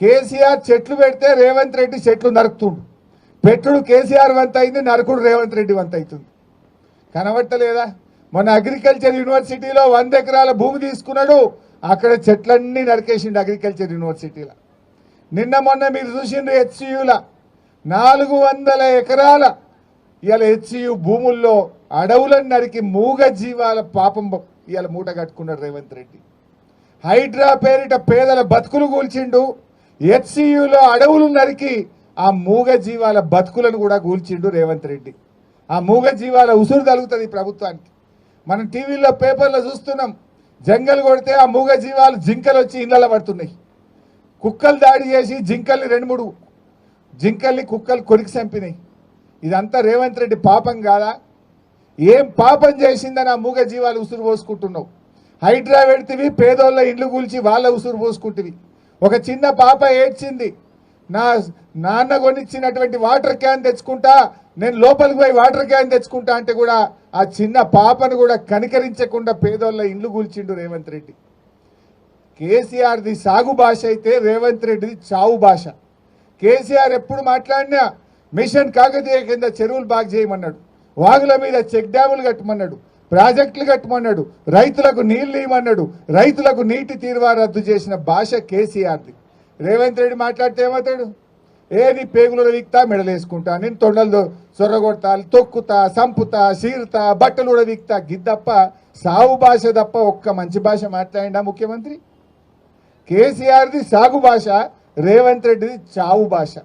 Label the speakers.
Speaker 1: కేసీఆర్ చెట్లు పెడితే రేవంత్ రెడ్డి చెట్లు నరుకుతుండు. పెట్టుడు కేసీఆర్ వంత అయింది, నరకుడు రేవంత్ రెడ్డి వంత అవుతుంది. కనబట్టలేదా? మొన్న అగ్రికల్చర్ యూనివర్సిటీలో 100 ఎకరాల భూమి తీసుకున్నాడు, అక్కడ చెట్లన్నీ నరికేసిండు అగ్రికల్చర్ యూనివర్సిటీలో. నిన్న మొన్న మీరు చూసిండ్రు హెచ్సియుల 400 ఎకరాల ఇవాళ హెచ్సియు భూముల్లో అడవులను నరికి మూగ జీవాల పాపం ఇవాళ మూట కట్టుకున్నాడు రేవంత్ రెడ్డి. హైడ్రా పేరిట పేదల బతుకులు కూల్చిండు, హెచ్సియులో అడవులు నరికి ఆ మూగ జీవాల బతుకులను కూడా కూల్చిండు రేవంత్ రెడ్డి. ఆ మూగ జీవాల ఉసురు తగులుతుంది ప్రభుత్వానికి. మనం టీవీలో పేపర్లో చూస్తున్నాం, జంగల్ కొడితే ఆ మూగ జీవాలు జింకలు వచ్చి ఇళ్ళలో పడుతున్నాయి. కుక్కలు దాడి చేసి జింకల్ని 2-3 జింకల్ని కుక్కలు కొరికి చంపినాయి. ఇదంతా రేవంత్ రెడ్డి పాపం కాదా? ఏం పాపం చేసిందని ఆ మూగ జీవాలు ఉసురు పోసుకుంటున్నావు? హైడ్రా పెడితివి, పేదోళ్ళ ఇండ్లు కూల్చి వాళ్ళ ఉసురు పోసుకుంటువి. ఒక చిన్న పాప ఏడ్చింది, నా నాన్న కొనిచ్చినటువంటి వాటర్ క్యాన్ తెచ్చుకుంటా, నేను లోపలికి పోయి వాటర్ క్యాన్ తెచ్చుకుంటా అంటే కూడా ఆ చిన్న పాపను కూడా కనికరించకుండా పేదోళ్ళ ఇండ్లు కూల్చిండు రేవంత్ రెడ్డి. కేసీఆర్ది సాగు భాష అయితే రేవంత్ రెడ్డిది చావు భాష. కేసీఆర్ ఎప్పుడు మాట్లాడినా మిషన్ కాకతీయ కింద చెరువులు బాగు చేయమన్నాడు, వాగుల మీద చెక్ డ్యాములు కట్టమన్నాడు, ప్రాజెక్టులు కట్టమన్నాడు, రైతులకు నీళ్లు ఇవ్వమన్నాడు, రైతులకు నీటి తీరువా రద్దు చేసిన భాష కేసీఆర్ది. రేవంత్ రెడ్డి మాట్లాడితే ఏమవుతాడు? నీ పేగులు వీక్తా, మెడలేసుకుంటా, నేను తొండలు సొర్రగొడతా, తొక్కుతా, సంపుతా, సీరుతా, బట్టలు కూడా వీక్తా, గిద్దప్ప సాగు భాష తప్ప ఒక్క మంచి భాష మాట్లాడిండా ముఖ్యమంత్రి? కేసీఆర్ది సాగు భాష, రేవంత్ రెడ్డిది చావు భాష.